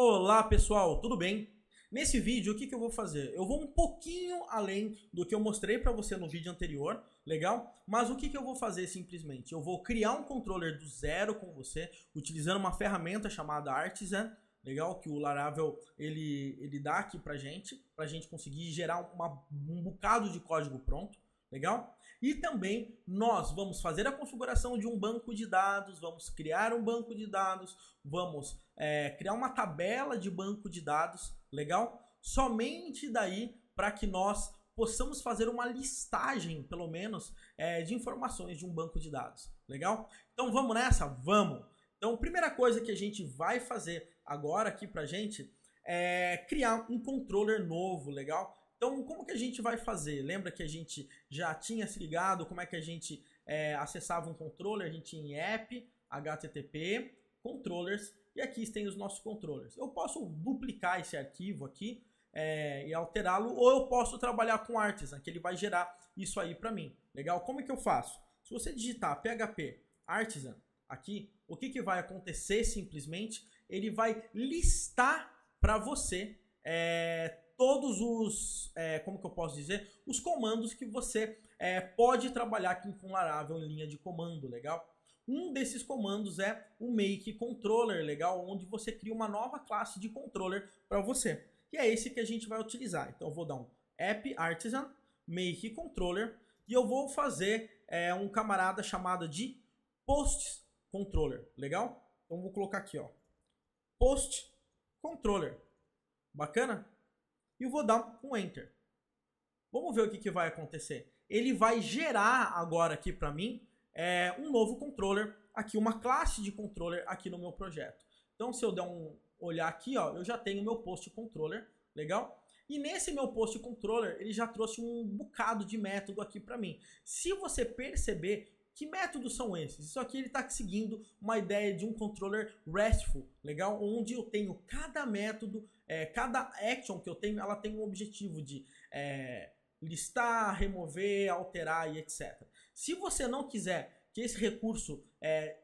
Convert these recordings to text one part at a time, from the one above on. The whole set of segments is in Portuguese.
Olá pessoal, tudo bem? Nesse vídeo o que eu vou fazer? Eu vou um pouquinho além do que eu mostrei para você no vídeo anterior, legal? Mas o que eu vou fazer simplesmente? Eu vou criar um controller do zero com você, utilizando uma ferramenta chamada Artisan, legal? Que o Laravel ele dá aqui pra gente conseguir gerar um bocado de código pronto, legal? E também nós vamos fazer a configuração de um banco de dados, vamos criar um banco de dados, vamos criar uma tabela de banco de dados, legal? Somente daí para que nós possamos fazer uma listagem, pelo menos, de informações de um banco de dados, legal? Então vamos nessa? Vamos! Então, primeira coisa que a gente vai fazer agora aqui pra gente é criar um controller novo, legal? Então, como que a gente vai fazer? Lembra que a gente já tinha se ligado como é que a gente acessava um controller? A gente tinha em app, http, controllers, e aqui tem os nossos controllers. Eu posso duplicar esse arquivo aqui e alterá-lo, ou eu posso trabalhar com Artisan, que ele vai gerar isso aí para mim. Legal? Como é que eu faço? Se você digitar php artisan aqui, o que vai acontecer simplesmente? Ele vai listar para você todos os, como que eu posso dizer, os comandos que você pode trabalhar aqui com Laravel em linha de comando, legal? Um desses comandos é o make controller, legal? Onde você cria uma nova classe de controller para você. E é esse que a gente vai utilizar. Então eu vou dar um app artisan make controller e eu vou fazer um camarada chamado de post controller, legal? Então eu vou colocar aqui, ó, post controller, bacana? E eu vou dar um enter. Vamos ver o que vai acontecer. Ele vai gerar agora aqui para mim um novo controller, aqui uma classe de controller aqui no meu projeto. Então se eu der um olhar aqui, ó, eu já tenho o meu post controller, legal? E nesse meu post controller ele já trouxe um bocado de método aqui para mim. Se você perceber, que métodos são esses? Isso aqui ele está seguindo uma ideia de um controller RESTful, legal? Onde eu tenho cada método, cada action que eu tenho, ela tem um objetivo de listar, remover, alterar e etc. Se você não quiser que esse recurso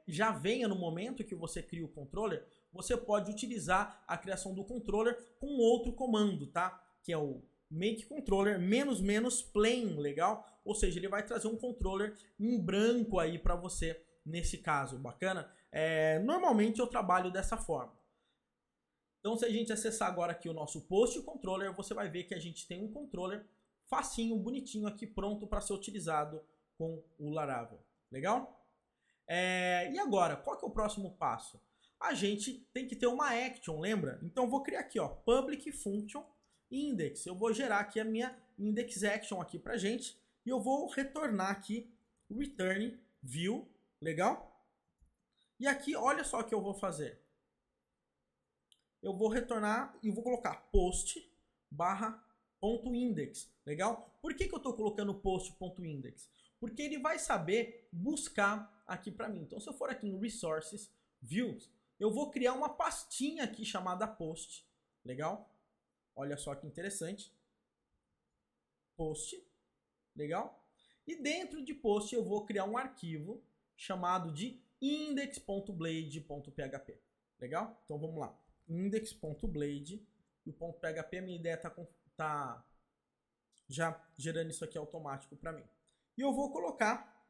já venha no momento que você cria o controller, você pode utilizar a criação do controller com outro comando, tá? Que é o make controller -- plain, legal? Ou seja, ele vai trazer um controller em branco aí para você nesse caso, bacana? Normalmente eu trabalho dessa forma. Então se a gente acessar agora aqui o nosso post controller, você vai ver que a gente tem um controller facinho, bonitinho aqui, pronto para ser utilizado com o Laravel, legal? E agora, qual que é o próximo passo? A gente tem que ter uma action, lembra? Então eu vou criar aqui, ó, public function index. Eu vou gerar aqui a minha index action aqui pra gente e eu vou retornar aqui return view, legal? E aqui, olha só o que eu vou fazer. Eu vou retornar e vou colocar post barra ponto index, legal? Por que eu estou colocando post ponto index? Porque ele vai saber buscar aqui para mim. Então, se eu for aqui em resources views, eu vou criar uma pastinha aqui chamada post, legal? Olha só que interessante. Post, legal? E dentro de post eu vou criar um arquivo chamado de index.blade.php, legal? Então vamos lá. Index.blade e o .php, a minha ideia tá já gerando isso aqui automático para mim. E eu vou colocar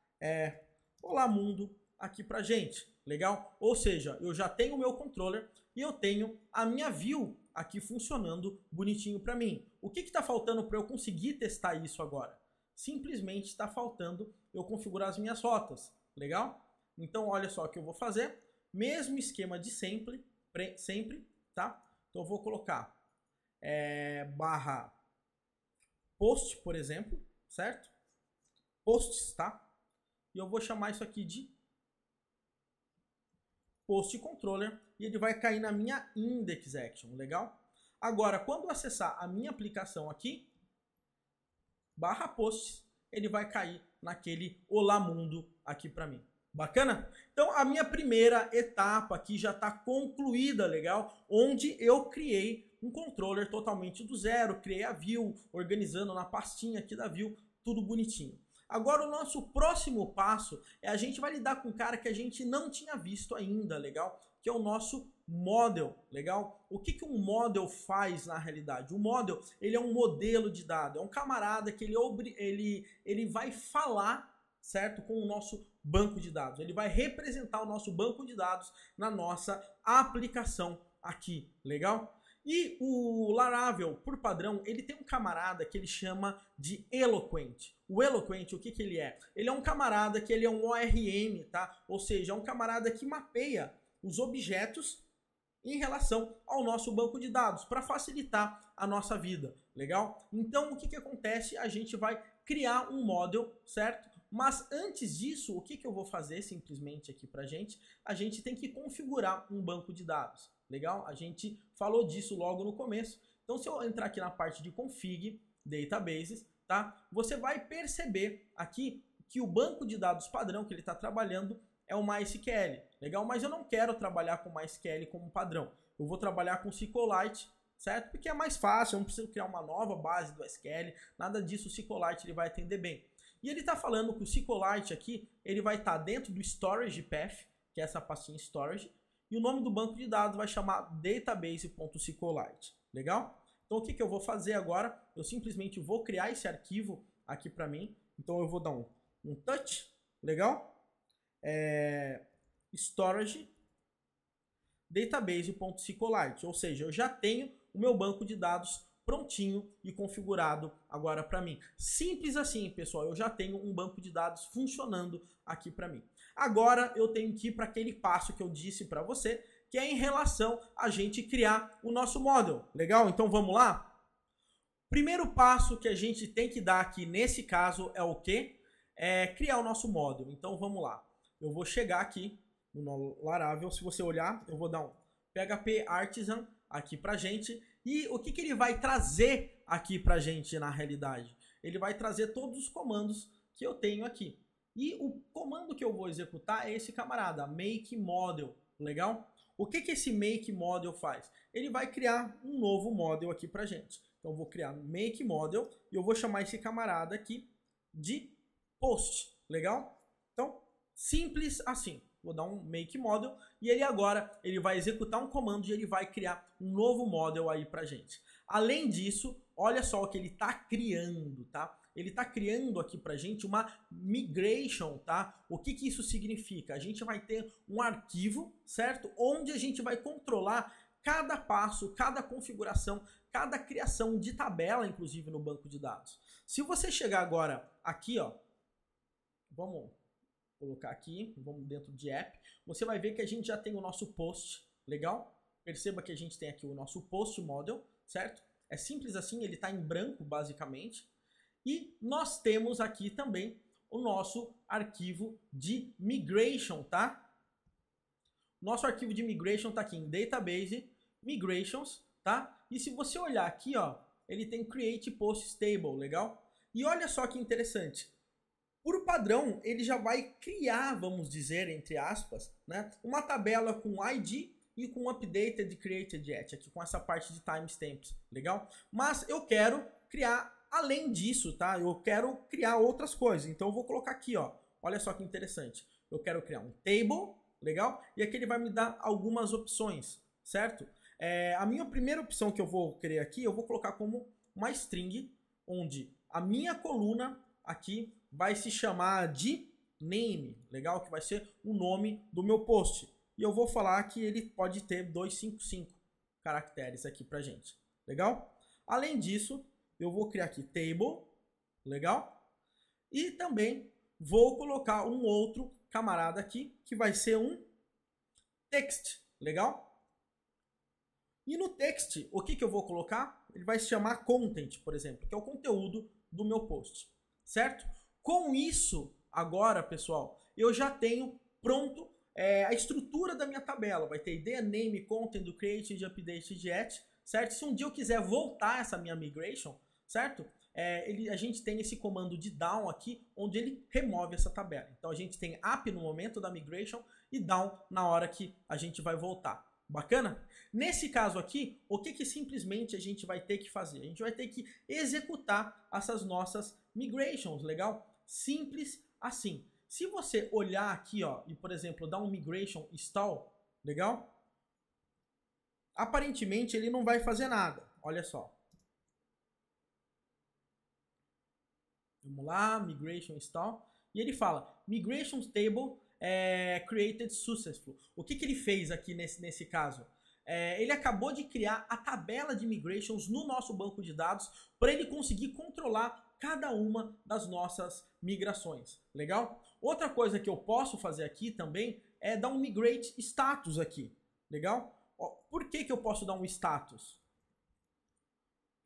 olá mundo aqui pra gente, legal? Ou seja, eu já tenho o meu controller e eu tenho a minha view aqui funcionando bonitinho para mim. O que está faltando para eu conseguir testar isso agora? Simplesmente está faltando eu configurar as minhas rotas, legal? Então olha só o que eu vou fazer, mesmo esquema de sempre, tá? Então eu vou colocar barra post, por exemplo, certo? Posts, tá? E eu vou chamar isso aqui de post controller e ele vai cair na minha index action, legal? Agora, quando eu acessar a minha aplicação aqui, barra posts, ele vai cair naquele olá mundo aqui para mim. Bacana? Então, a minha primeira etapa aqui já está concluída, legal? Onde eu criei um controller totalmente do zero, criei a view, organizando na pastinha aqui da view, tudo bonitinho. Agora o nosso próximo passo a gente vai lidar com um cara que a gente não tinha visto ainda, legal? Que é o nosso model, legal? O que um model faz na realidade? O model, ele é um modelo de dado, é um camarada que ele vai falar, certo, com o nosso banco de dados. Ele vai representar o nosso banco de dados na nossa aplicação aqui, legal? E o Laravel, por padrão, ele tem um camarada que ele chama de Eloquent. O Eloquent, o que ele é? Ele é um camarada que ele é um ORM, tá? Ou seja, é um camarada que mapeia os objetos em relação ao nosso banco de dados, para facilitar a nossa vida, legal? Então, o que acontece? A gente vai criar um model, certo? Mas antes disso, o que eu vou fazer simplesmente aqui pra gente? A gente tem que configurar um banco de dados, legal? A gente falou disso logo no começo. Então, se eu entrar aqui na parte de config, databases, tá? Você vai perceber aqui que o banco de dados padrão que ele está trabalhando é o MySQL, legal? Mas eu não quero trabalhar com MySQL como padrão. Eu vou trabalhar com SQLite, certo? Porque é mais fácil, eu não preciso criar uma nova base do SQL, nada disso, o SQLite ele vai atender bem. E ele está falando que o SQLite aqui, ele vai estar dentro do Storage Path, que é essa pastinha Storage, e o nome do banco de dados vai chamar database.sqlite, legal? Então o que eu vou fazer agora? Eu simplesmente vou criar esse arquivo aqui para mim. Então eu vou dar um touch, legal? Storage database.sqlite, ou seja, eu já tenho o meu banco de dados prontinho e configurado agora para mim. Simples assim, pessoal, eu já tenho um banco de dados funcionando aqui para mim. Agora eu tenho que ir para aquele passo que eu disse para você, que é em relação a gente criar o nosso model, legal? Então vamos lá? Primeiro passo que a gente tem que dar aqui nesse caso é o quê? É criar o nosso model. Então vamos lá. Eu vou chegar aqui no Laravel, se você olhar, eu vou dar um PHP Artisan aqui pra gente. E o que ele vai trazer aqui pra gente na realidade? Ele vai trazer todos os comandos que eu tenho aqui. E o comando que eu vou executar é esse camarada, make model, legal? O que esse make model faz? Ele vai criar um novo model aqui pra gente. Então eu vou criar um make model e eu vou chamar esse camarada aqui de post, legal? Então, simples assim. Vou dar um make model e ele agora ele vai executar um comando e ele vai criar um novo model aí pra gente. Além disso, olha só o que ele está criando, tá? Ele está criando aqui pra gente uma migration, tá? O que isso significa? A gente vai ter um arquivo, certo? Onde a gente vai controlar cada passo, cada configuração, cada criação de tabela, inclusive no banco de dados. Se você chegar agora aqui, ó, vamos colocar aqui, vamos dentro de app, você vai ver que a gente já tem o nosso post, legal? Perceba que a gente tem aqui o nosso post model, certo? É simples assim, ele está em branco basicamente. E nós temos aqui também o nosso arquivo de migration, tá? Nosso arquivo de migration está aqui em database, migrations, tá? E se você olhar aqui, ó, ele tem create post stable, legal? E olha só que interessante. Por padrão, ele já vai criar, vamos dizer, entre aspas, né, uma tabela com ID e com updated created at, aqui com essa parte de timestamps, legal? Mas eu quero criar além disso, tá? Eu quero criar outras coisas. Então eu vou colocar aqui, ó. Olha só que interessante. Eu quero criar um table, legal? E aqui ele vai me dar algumas opções, certo? A minha primeira opção que eu vou criar aqui, eu vou colocar como uma string, onde a minha coluna aqui vai se chamar de name, legal? Que vai ser o nome do meu post. E eu vou falar que ele pode ter 255 caracteres aqui pra gente, legal? Além disso, eu vou criar aqui table, legal? E também vou colocar um outro camarada aqui, que vai ser um text, legal? E no text, o que eu vou colocar? Ele vai se chamar content, por exemplo, que é o conteúdo do meu post, certo? Com isso, agora, pessoal, eu já tenho pronto a estrutura da minha tabela. Vai ter ID, name, content, do created, updated, at, certo? Se um dia eu quiser voltar essa minha migration, certo? A gente tem esse comando de down aqui, onde ele remove essa tabela. Então a gente tem up no momento da migration e down na hora que a gente vai voltar. Bacana? Nesse caso aqui, o que simplesmente a gente vai ter que fazer? A gente vai ter que executar essas nossas migrations, legal? Simples assim. Se você olhar aqui, ó, e por exemplo, dar um migration install, legal? aparentemente ele não vai fazer nada. Olha só. Vamos lá, migration install. E ele fala, migration table created successful. O que ele fez aqui nesse caso? Ele acabou de criar a tabela de migrations no nosso banco de dados para ele conseguir controlar cada uma das nossas migrações. Legal? Outra coisa que eu posso fazer aqui também é dar um migrate status aqui. Legal? Por que eu posso dar um status?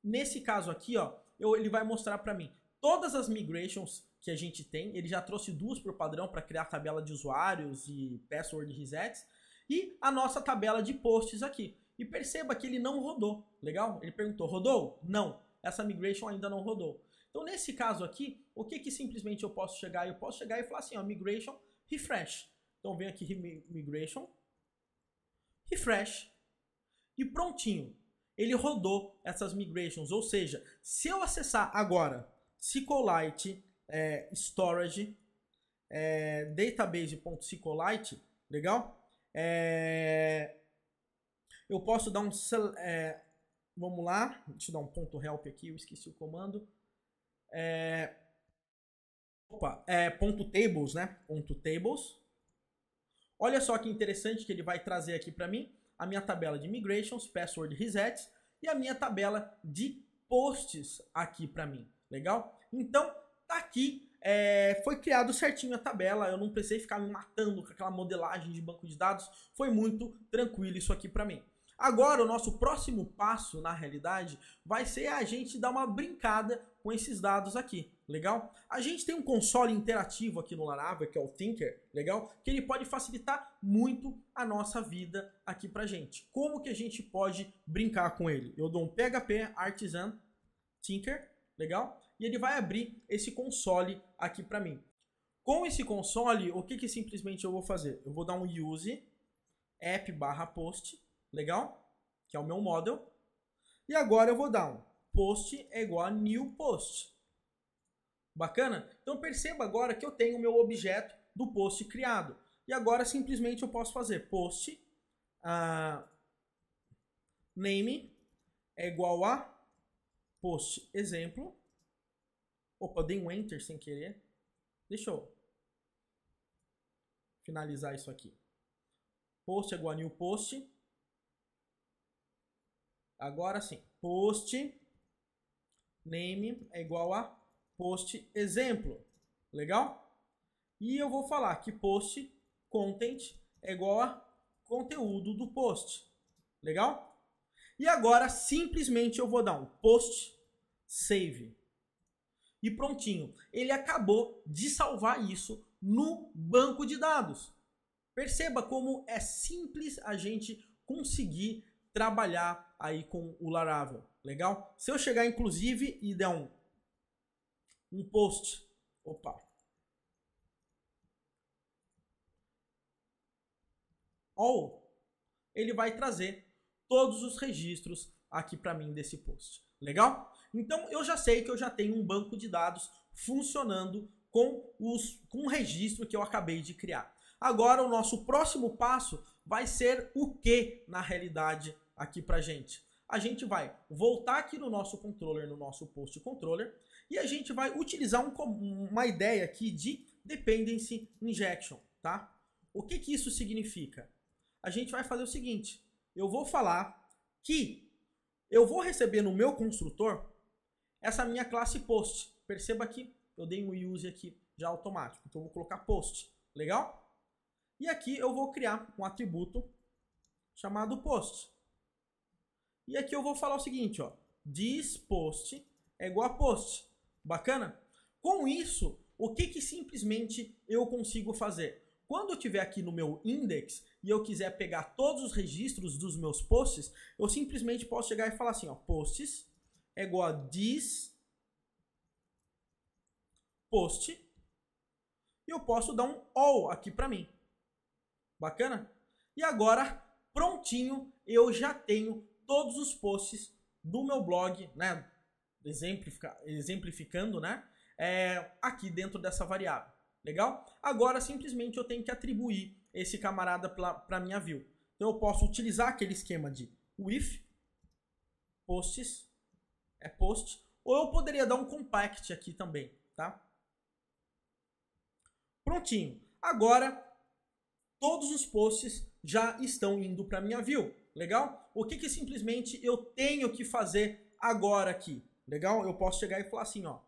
Nesse caso aqui, ó, ele vai mostrar para mim todas as migrations que a gente tem. Ele já trouxe 2 por padrão para criar a tabela de usuários e password resets. E a nossa tabela de posts aqui. E perceba que ele não rodou. Legal? Ele perguntou, rodou? Não. Essa migration ainda não rodou. Então, nesse caso aqui, o que simplesmente eu posso chegar? Eu posso chegar e falar assim, ó, migration, refresh. Então, vem aqui, migration, refresh. E prontinho. Ele rodou essas migrations. Ou seja, se eu acessar agora SQLite, storage, database.sqlite, legal? Eu posso dar um... vamos lá, deixa eu dar um ponto help aqui, eu esqueci o comando. Ponto tables, né? Ponto tables. Olha só que interessante que ele vai trazer aqui para mim a minha tabela de migrations, password resets e a minha tabela de posts aqui para mim. Legal? Então, tá aqui. Foi criado certinho a tabela, eu não precisei ficar me matando com aquela modelagem de banco de dados, foi muito tranquilo isso aqui para mim. Agora, o nosso próximo passo, na realidade, vai ser a gente dar uma brincada com esses dados aqui, legal? A gente tem um console interativo aqui no Laravel, que é o Thinker, legal? Que ele pode facilitar muito a nossa vida aqui pra gente. Como que a gente pode brincar com ele? Eu dou um PHP Artisan Thinker, legal? E ele vai abrir esse console aqui pra mim. Com esse console, o que simplesmente eu vou fazer? Eu vou dar um use app/post, legal? Que é o meu model. E agora eu vou dar um post é igual a new post. Bacana? Então perceba agora que eu tenho o meu objeto do post criado. E agora simplesmente eu posso fazer post name é igual a post exemplo. Opa, eu dei um enter sem querer. Deixa eu finalizar isso aqui. Post é igual a new post. Agora sim, post name é igual a post exemplo. Legal? E eu vou falar que post content é igual a conteúdo do post. Legal? E agora simplesmente eu vou dar um post save. E prontinho. Ele acabou de salvar isso no banco de dados. Perceba como é simples a gente conseguir trabalhar aí com o Laravel. Legal? Se eu chegar inclusive e der um post. Opa. All. Ele vai trazer todos os registros aqui para mim desse post. Legal? Então eu já sei que eu já tenho um banco de dados funcionando com o registro que eu acabei de criar. Agora o nosso próximo passo vai ser o que na realidade aqui pra gente? A gente vai voltar aqui no nosso controller, no nosso post controller, e a gente vai utilizar uma ideia aqui de dependency injection, tá? O que isso significa? A gente vai fazer o seguinte, eu vou falar que eu vou receber no meu construtor essa minha classe post. Perceba que eu dei um use aqui já automático, então eu vou colocar post, legal? E aqui eu vou criar um atributo chamado post. E aqui eu vou falar o seguinte, ó, this post é igual a post. Bacana? Com isso, o que simplesmente eu consigo fazer? Quando eu estiver aqui no meu index e eu quiser pegar todos os registros dos meus posts, eu simplesmente posso chegar e falar assim, ó, posts é igual a this post e eu posso dar um all aqui para mim. Bacana? E agora, prontinho, eu já tenho todos os posts do meu blog, né? Exemplificando, né? Aqui dentro dessa variável. Legal? Agora, simplesmente, eu tenho que atribuir esse camarada para minha view. Então, eu posso utilizar aquele esquema de with posts, é post, ou eu poderia dar um compact aqui também, tá? Prontinho. Agora, todos os posts já estão indo para minha view, legal? O que simplesmente eu tenho que fazer agora aqui, legal? Eu posso chegar e falar assim, ó,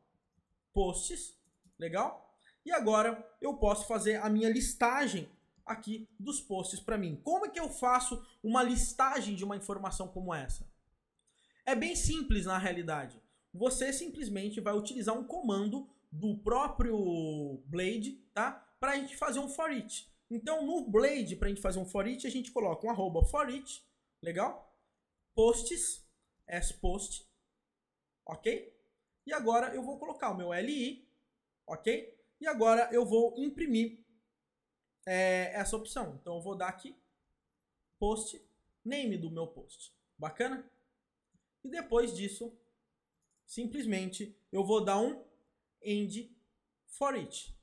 posts, legal? E agora eu posso fazer a minha listagem aqui dos posts para mim. Como é que eu faço uma listagem de uma informação como essa? É bem simples na realidade. Você simplesmente vai utilizar um comando do próprio Blade, tá? Para a gente fazer um for each. Então no Blade, para a gente fazer um for each, a gente coloca um @for each, legal? Posts, as post, ok? E agora eu vou colocar o meu LI, ok? E agora eu vou imprimir essa opção. Então eu vou dar aqui post, name do meu post. Bacana? E depois disso, simplesmente eu vou dar um end for each.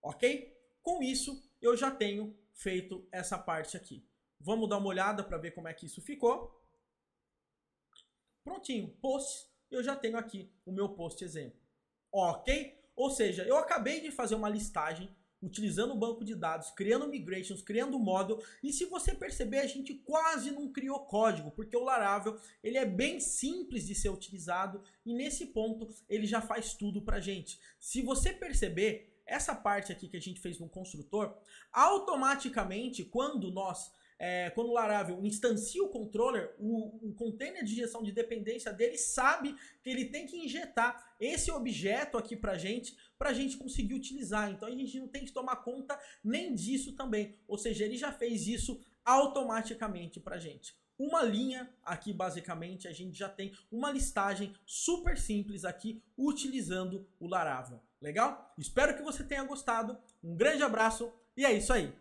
Ok? Com isso, eu já tenho feito essa parte aqui. Vamos dar uma olhada para ver como é que isso ficou. Prontinho, post, eu já tenho aqui o meu post exemplo. Ok? Ou seja, eu acabei de fazer uma listagem utilizando o banco de dados, criando migrations, criando model, e se você perceber, a gente quase não criou código, porque o Laravel, ele é bem simples de ser utilizado, e nesse ponto, ele já faz tudo pra gente. Se você perceber, essa parte aqui que a gente fez no construtor, automaticamente, quando o Laravel instancia o controller, o container de injeção de dependência dele sabe que ele tem que injetar esse objeto aqui pra gente conseguir utilizar. Então a gente não tem que tomar conta nem disso também. Ou seja, ele já fez isso automaticamente pra gente. Uma linha aqui, basicamente, a gente já tem uma listagem super simples aqui utilizando o Laravel. Legal? Espero que você tenha gostado. Um grande abraço e é isso aí.